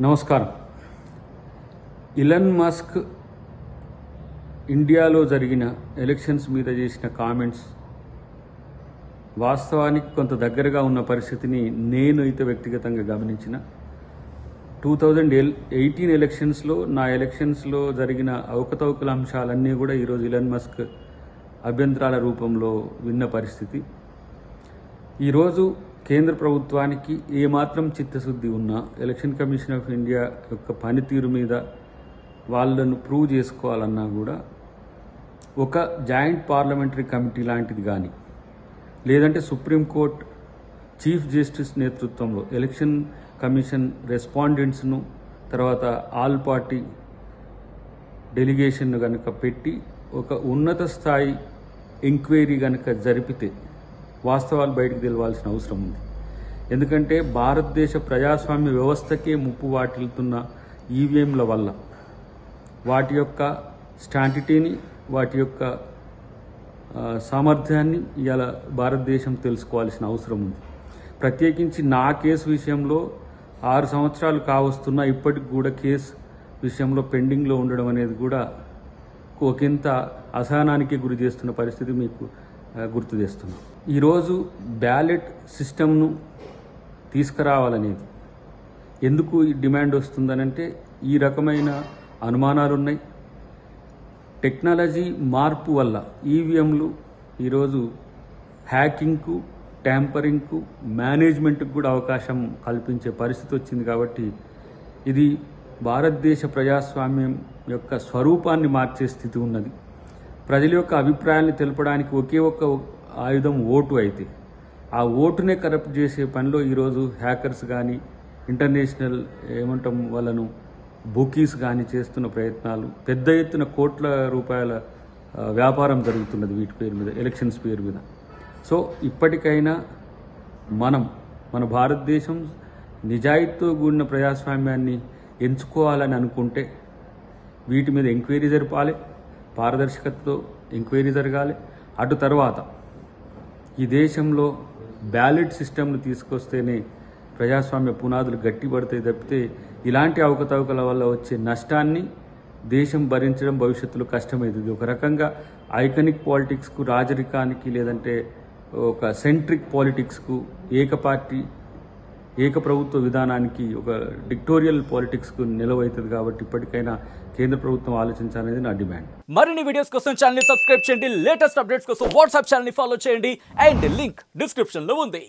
నమస్కారం. Elon Musk ఇండియాలో జరిగిన ఎలక్షన్స్ మీద చేసిన కామెంట్స్ వాస్తవానికి కొంత దగ్గరగా ఉన్న పరిస్థితిని నేను అయితే వ్యక్తిగతంగా గమనించిన. 2018 ఎలక్షన్స్లో నా ఎలక్షన్స్లో జరిగిన అవకతవకల అంశాలన్నీ కూడా ఈరోజు ఇలన్ మస్క్ అభ్యంతరాల రూపంలో విన్న పరిస్థితి. ఈరోజు కేంద్ర ప్రభుత్వానికి ఏమాత్రం చిత్తశుద్ధి ఉన్నా ఎలక్షన్ కమిషన్ ఆఫ్ ఇండియా యొక్క పనితీరు మీద వాళ్ళను ప్రూవ్ చేసుకోవాలన్నా కూడా ఒక జాయింట్ పార్లమెంటరీ కమిటీ లాంటిది కానీ లేదంటే సుప్రీంకోర్టు చీఫ్ జస్టిస్ నేతృత్వంలో ఎలక్షన్ కమిషన్ రెస్పాండెంట్స్ను తర్వాత ఆల్ పార్టీ డెలిగేషన్ను కనుక పెట్టి ఒక ఉన్నత స్థాయి ఎంక్వైరీ కనుక జరిపితే వాస్తవాలు బయటకు తెలవాల్సిన అవసరం ఉంది. ఎందుకంటే భారతదేశ ప్రజాస్వామ్య వ్యవస్థకే ముప్పు వాటిల్తున్న ఈవీఎంల వల్ల వాటి యొక్క స్టాంటిటీని వాటి యొక్క సామర్థ్యాన్ని ఇవాళ భారతదేశం తెలుసుకోవాల్సిన అవసరం ఉంది. ప్రత్యేకించి నా కేసు విషయంలో 6 సంవత్సరాలు కావస్తున్నా ఇప్పటికి కూడా కేసు విషయంలో పెండింగ్లో ఉండడం అనేది కూడా ఒకంత అసహనానికి గురి చేస్తున్న పరిస్థితి మీకు గుర్తు చేస్తున్నాం. ఈరోజు బ్యాలెట్ సిస్టమ్ను తీసుకురావాలనేది ఎందుకు ఈ డిమాండ్ వస్తుందనంటే ఈ రకమైన అనుమానాలు ఉన్నాయి. టెక్నాలజీ మార్పు వల్ల ఈవీఎంలు ఈరోజు హ్యాకింగ్కు, ట్యాంపరింగ్కు, మేనేజ్మెంట్కు కూడా అవకాశం కల్పించే పరిస్థితి వచ్చింది. కాబట్టి ఇది భారతదేశ ప్రజాస్వామ్యం యొక్క స్వరూపాన్ని మార్చే స్థితి ఉన్నది. ప్రజల యొక్క అభిప్రాయాన్ని తెలపడానికి ఒకే ఒక్క ఆయుధం ఓటు అయితే ఆ ఓటునే కరప్ట్ చేసే పనిలో ఈరోజు హ్యాకర్స్ కానీ ఇంటర్నేషనల్ వాళ్ళను బుకీస్ కానీ చేస్తున్న ప్రయత్నాలు, పెద్ద ఎత్తున కోట్ల రూపాయల వ్యాపారం జరుగుతున్నది వీటి పేరు మీద, ఎలక్షన్స్ పేరు మీద. సో ఇప్పటికైనా మన భారతదేశం నిజాయితీతో కూడిన ప్రజాస్వామ్యాన్ని ఎంచుకోవాలని అనుకుంటే వీటి మీద ఎంక్వైరీ జరపాలి, పారదర్శకతతో ఎంక్వైరీ జరగాలి. అటు తర్వాత ఈ దేశంలో బ్యాలెట్ సిస్టమ్ను తీసుకొస్తేనే ప్రజాస్వామ్య పునాదులు గట్టిపడతాయి తప్పితే ఇలాంటి అవకతవకల వల్ల వచ్చే నష్టాన్ని దేశం భరించడం భవిష్యత్తులో కష్టమవుతుంది. ఒక రకంగా ఐకానిక్ పాలిటిక్స్కు, రాజరికానికి లేదంటే ఒక సెంట్రిక్ పాలిటిక్స్కు, ఏకప్రభుత్వ విధానానికి, ఒక డిక్టోరియల్ పాలిటిక్స్కు నిలవవుతుంది. కాబట్టి ఇప్పటికైనా కేంద్ర ప్రభుత్వం ఆలోచించాలనేది నా డిమాండ్. మరిన్ని వీడియోస్ కోసం ఛానల్ ని సబ్స్క్రైబ్ చేయండి, లేటెస్ట్ అప్డేట్స్ కోసం వాట్సాప్ ఛానల్ ని ఫాలో చేయండి అండ్ లింక్ డిస్క్రిప్షన్ లో ఉంది.